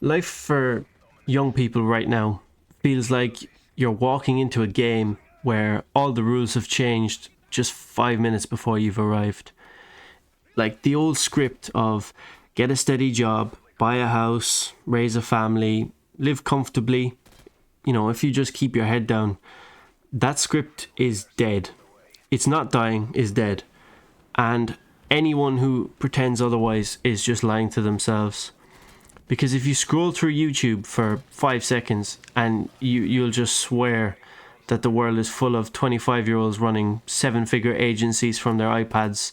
Life for young people right now feels like you're walking into a game where all the rules have changed just 5 minutes before you've arrived. Like the old script of get a steady job, buy a house, raise a family, live comfortably. If you just keep your head down, that script is dead. It's not dying, it's dead. And anyone who pretends otherwise is just lying to themselves. Because if you scroll through YouTube for 5 seconds and you'll just swear that the world is full of 25-year-olds running seven-figure agencies from their iPads,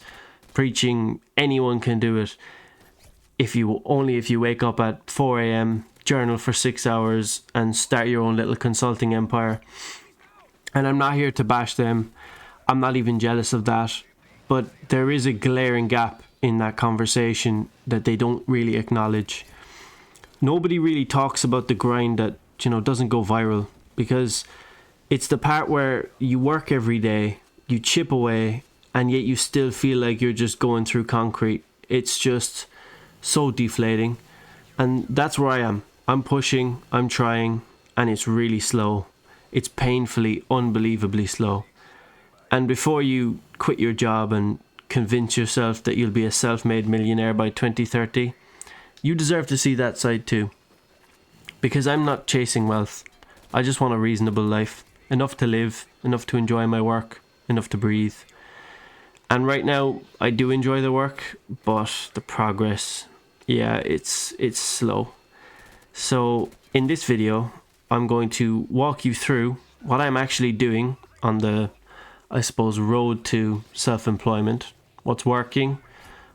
preaching anyone can do it. If you wake up at 4 a.m., journal for 6 hours, and start your own little consulting empire. And I'm not here to bash them. I'm not even jealous of that. But there is a glaring gap in that conversation that they don't really acknowledge. Nobody really talks about the grind that, doesn't go viral, because it's the part where you work every day, you chip away, and yet you still feel like you're just going through concrete. It's just so deflating. And that's where I am. I'm pushing, I'm trying, and it's really slow. It's painfully, unbelievably slow. And before you quit your job and convince yourself that you'll be a self-made millionaire by 2030, you deserve to see that side too. Because I'm not chasing wealth. I just want a reasonable life. Enough to live, enough to enjoy my work, enough to breathe. And right now, I do enjoy the work, but the progress, yeah, it's slow. So in this video, I'm going to walk you through what I'm actually doing on the, I suppose, road to self-employment. What's working,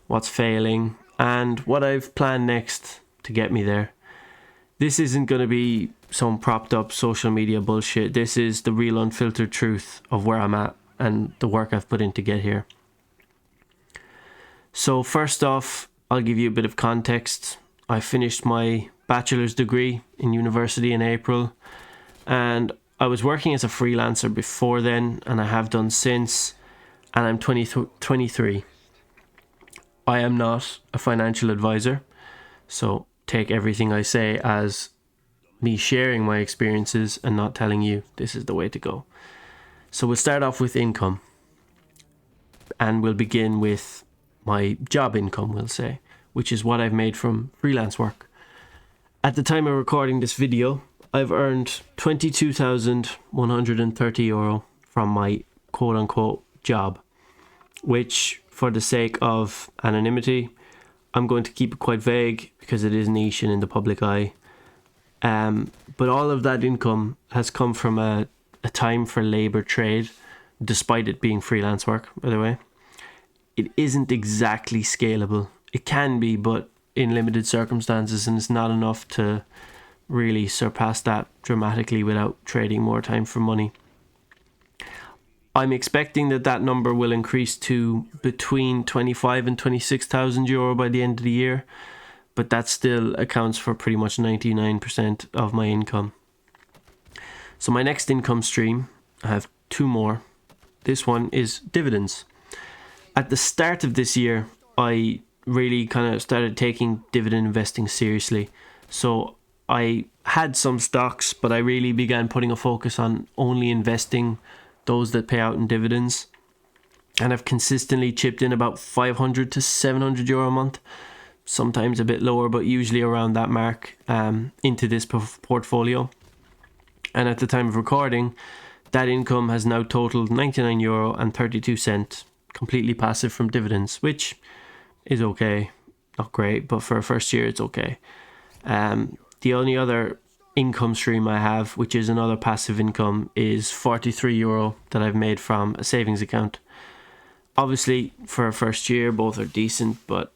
what's failing, and what I've planned next to get me there. This isn't going to be some propped up social media bullshit. This is the real unfiltered truth of where I'm at and the work I've put in to get here. So first off, I'll give you a bit of context. I finished my bachelor's degree in university in April, and I was working as a freelancer before then, and I have done since, and I'm 23. I am not a financial advisor, so take everything I say as me sharing my experiences and not telling you this is the way to go. So we'll start off with income, and we'll begin with my job income, we'll say, which is what I've made from freelance work. At the time of recording this video, I've earned €22,130 from my quote-unquote job, which, for the sake of anonymity, I'm going to keep it quite vague because it is niche and in the public eye. But all of that income has come from a time for labour trade, despite it being freelance work, by the way. It isn't exactly scalable. It can be, but in limited circumstances, and it's not enough to really surpass that dramatically without trading more time for money. I'm expecting that number will increase to between 25 and 26,000 euro by the end of the year, but that still accounts for pretty much 99% of my income. So my next income stream, I have two more. This one is dividends. At the start of this year, I really kind of started taking dividend investing seriously. So I had some stocks, but I really began putting a focus on only investing those that pay out in dividends. And I've consistently chipped in about 500 to 700 euro a month, sometimes a bit lower, but usually around that mark, into this portfolio. And at the time of recording, that income has now totaled €99.32, completely passive from dividends, which is okay. Not great, but for a first year, it's okay. The only other income stream I have, which is another passive income, is €43 that I've made from a savings account. Obviously, for a first year, both are decent, but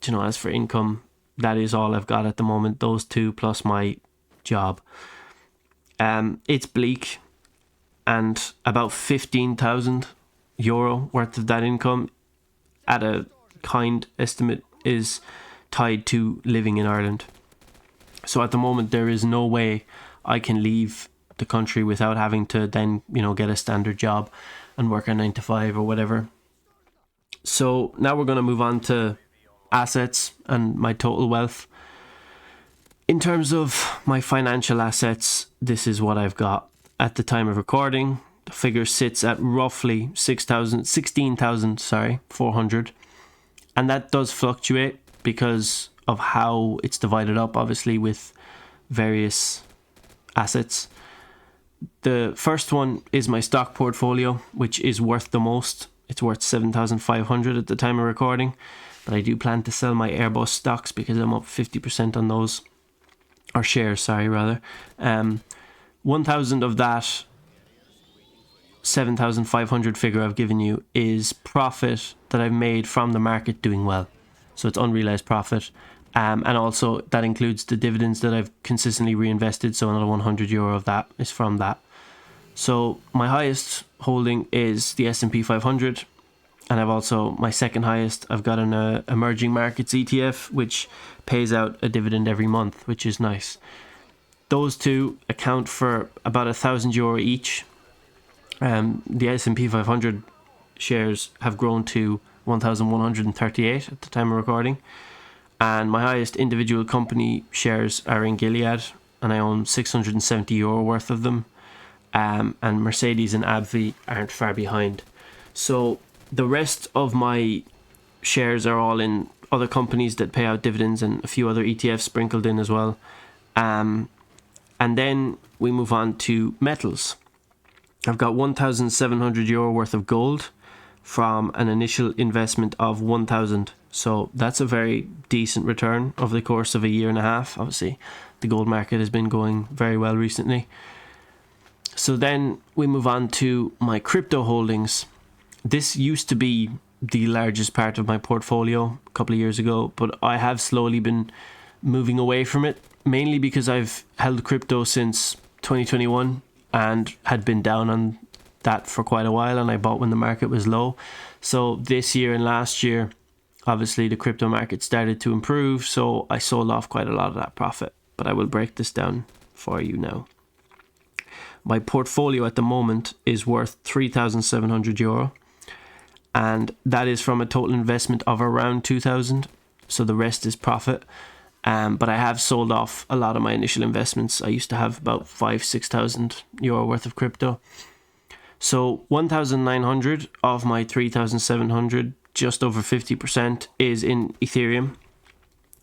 as for income, that is all I've got at the moment. Those two plus my job. It's bleak, and about €15,000 worth of that income, at a kind estimate, is tied to living in Ireland. So at the moment, there is no way I can leave the country without having to then, get a standard job and work a 9 to 5 or whatever. So now we're going to move on to assets and my total wealth. in terms of my financial assets, this is what I've got at the time of recording. The figure sits at roughly 16,400, and that does fluctuate because of how it's divided up, obviously, with various assets. The first one is my stock portfolio, which is worth the most. It's worth 7,500 at the time of recording, but I do plan to sell my Airbus stocks because I'm up 50% on those, or shares, sorry, rather. 1,000 of that 7,500 figure I've given you is profit that I've made from the market doing well. So it's unrealized profit. And also that includes the dividends that I've consistently reinvested. So another €100 of that is from that. So my highest holding is the S&P 500. And I've also, my second highest, I've got an emerging markets ETF, which pays out a dividend every month, which is nice. Those two account for about €1,000 each. The S&P 500 shares have grown to 1,138 at the time of recording, and my highest individual company shares are in Gilead, and I own €670 worth of them, and Mercedes and AbbVie aren't far behind. So the rest of my shares are all in other companies that pay out dividends and a few other ETFs sprinkled in as well. And then we move on to metals. I've got €1,700 worth of gold from an initial investment of 1,000. So that's a very decent return over the course of a year and a half. Obviously, the gold market has been going very well recently. So then we move on to my crypto holdings. This used to be the largest part of my portfolio a couple of years ago, but I have slowly been moving away from it, mainly because I've held crypto since 2021 and had been down on that for quite a while, and I bought when the market was low. So this year and last year, obviously the crypto market started to improve, so I sold off quite a lot of that profit. But I will break this down for you now. My portfolio at the moment is worth €3,700, and that is from a total investment of around 2,000. So the rest is profit. But I have sold off a lot of my initial investments. I used to have about €5,000-6,000 worth of crypto. So 1,900 of my 3,700, just over 50%, is in Ethereum.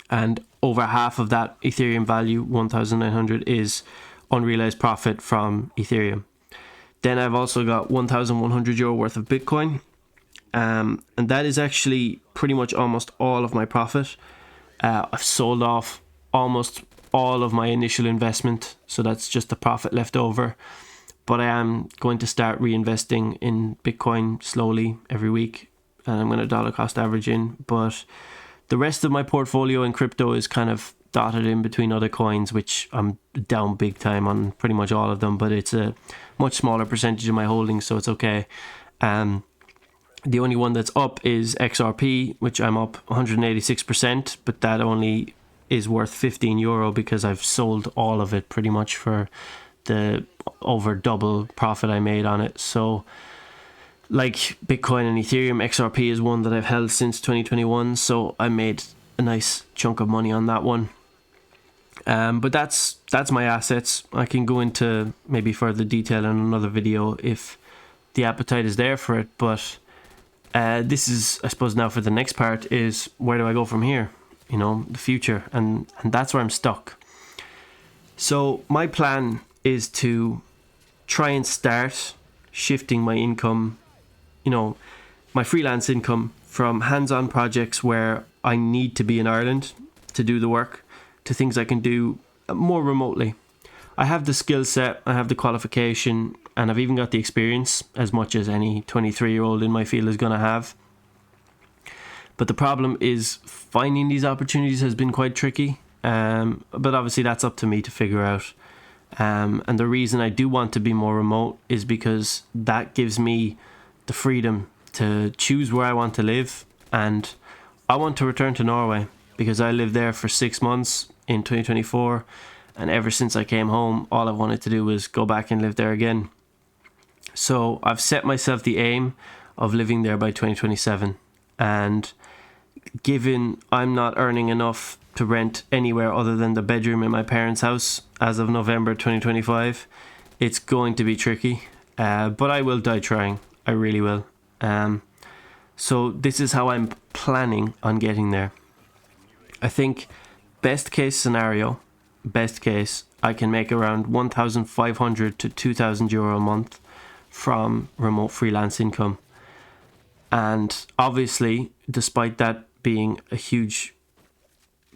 And over half of that Ethereum value, 1,900, is unrealized profit from Ethereum. Then I've also got €1,100 worth of Bitcoin. And that is actually pretty much almost all of my profit. I've sold off almost all of my initial investment, so that's just the profit left over. But I am going to start reinvesting in Bitcoin slowly every week, and I'm going to dollar cost average in. But the rest of my portfolio in crypto is kind of dotted in between other coins, which I'm down big time on pretty much all of them, but it's a much smaller percentage of my holdings, so it's okay. The only one that's up is XRP, which I'm up 186%, but that only is worth €15 because I've sold all of it pretty much for the over double profit I made on it. So like Bitcoin and Ethereum, XRP is one that I've held since 2021, so I made a nice chunk of money on that one. But that's my assets. I can go into maybe further detail in another video if the appetite is there for it, but this is, I suppose, now for the next part is where do I go from here? You know, the future, and that's where I'm stuck. So my plan is to try and start shifting my income, you know, my freelance income from hands-on projects where I need to be in Ireland to do the work to things I can do more remotely. I have the skill set, I have the qualification, and I've even got the experience as much as any 23-year-old in my field is going to have. But the problem is finding these opportunities has been quite tricky. But obviously that's up to me to figure out. And the reason I do want to be more remote is because that gives me the freedom to choose where I want to live. And I want to return to Norway because I lived there for 6 months in 2024. And ever since I came home, all I wanted to do was go back and live there again. So I've set myself the aim of living there by 2027. And given I'm not earning enough to rent anywhere other than the bedroom in my parents' house as of November 2025, it's going to be tricky. But I will die trying. I really will. So this is how I'm planning on getting there. I think best case scenario, best case, I can make around 1,500 to 2,000 euro a month from remote freelance income. And obviously, despite that being a huge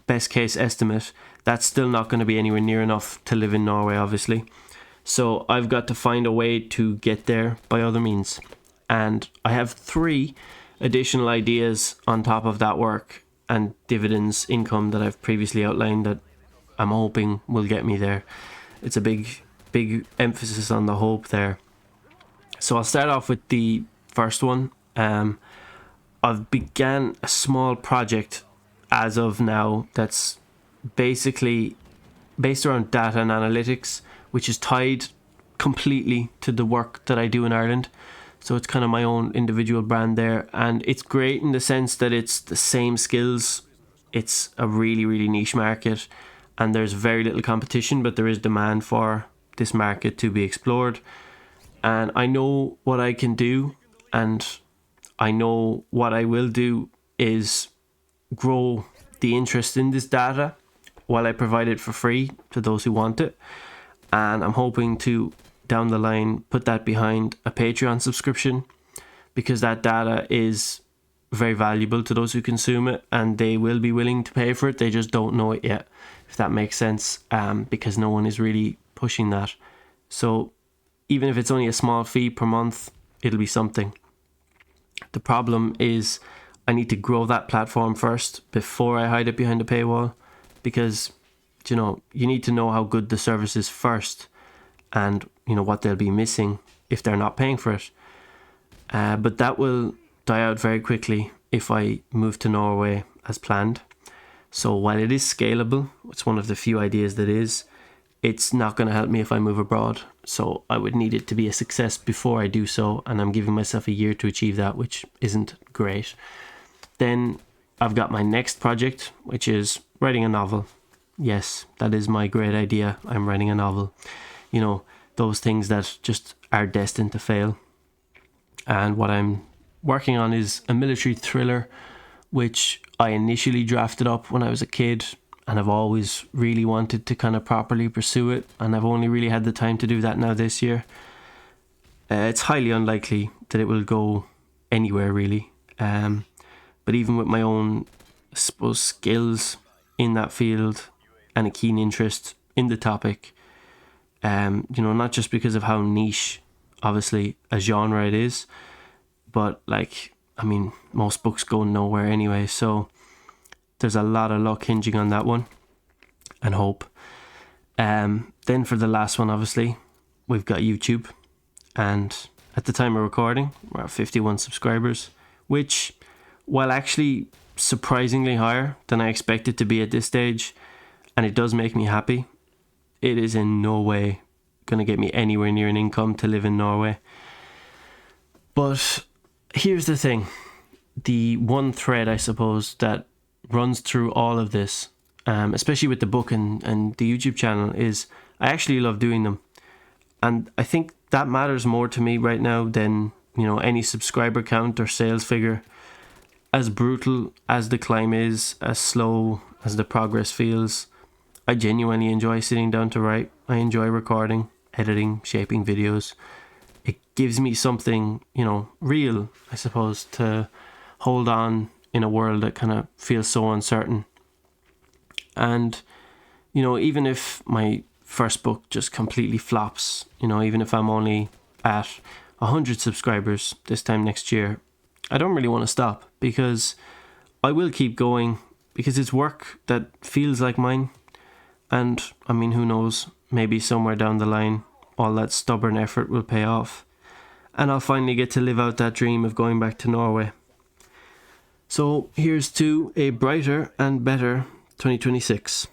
best case estimate, that's still not going to be anywhere near enough to live in Norway, obviously. So I've got to find a way to get there by other means. And I have 3 additional ideas on top of that work and dividends income that I've previously outlined that I'm hoping will get me there. It's a big emphasis on the hope there. So I'll start off with the first one. I've began a small project as of now that's basically based around data and analytics, which is tied completely to the work that I do in Ireland. So it's kind of my own individual brand there, and it's great in the sense that it's the same skills. It's a really, really niche market, and there's very little competition, but there is demand for this market to be explored. And I know what I can do, and I know what I will do is grow the interest in this data while I provide it for free to those who want it. And I'm hoping to, down the line, put that behind a Patreon subscription, because that data is very valuable to those who consume it, and they will be willing to pay for it. They just don't know it yet, if that makes sense, because no one is really pushing that. So even if it's only a small fee per month, it'll be something. The problem is I need to grow that platform first before I hide it behind a paywall, because you need to know how good the service is first, and what they'll be missing if they're not paying for it. But that will die out very quickly if I move to Norway as planned. So while it is scalable, it's one of the few ideas that is, it's not going to help me if I move abroad. So I would need it to be a success before I do so, and I'm giving myself a year to achieve that, which isn't great. Then I've got my next project, which is writing a novel. Yes, that is my great idea. I'm writing a novel. Those things that just are destined to fail. And what I'm working on is a military thriller, which I initially drafted up when I was a kid, and I've always really wanted to kind of properly pursue it, and I've only really had the time to do that now this year. It's highly unlikely that it will go anywhere really. But even with my own, I suppose, skills in that field and a keen interest in the topic, not just because of how niche, obviously, a genre it is, but most books go nowhere anyway, so there's a lot of luck hinging on that one, and hope. Then for the last one, obviously, we've got YouTube, and at the time of recording, we're at 51 subscribers, which, while actually surprisingly higher than I expected to be at this stage, and it does make me happy, it is in no way going to get me anywhere near an income to live in Norway. But here's the thing. The one thread, I suppose, that runs through all of this, especially with the book and the YouTube channel, is I actually love doing them. And I think that matters more to me right now than, any subscriber count or sales figure. As brutal as the climb is, as slow as the progress feels, I genuinely enjoy sitting down to write. I enjoy recording, editing, shaping videos. It gives me something, real, I suppose, to hold on in a world that kind of feels so uncertain. And, even if my first book just completely flops, even if I'm only at 100 subscribers this time next year, I don't really want to stop, because I will keep going, because it's work that feels like mine. And who knows, maybe somewhere down the line, all that stubborn effort will pay off, and I'll finally get to live out that dream of going back to Norway. So here's to a brighter and better 2026.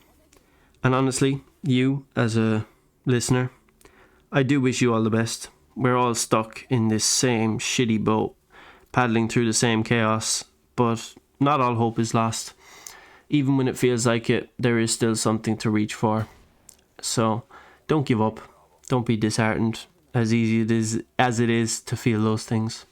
And honestly, you as a listener, I do wish you all the best. We're all stuck in this same shitty boat, paddling through the same chaos, but not all hope is lost. Even when it feels like it, there is still something to reach for. So don't give up. Don't be disheartened, as easy it is as it is to feel those things.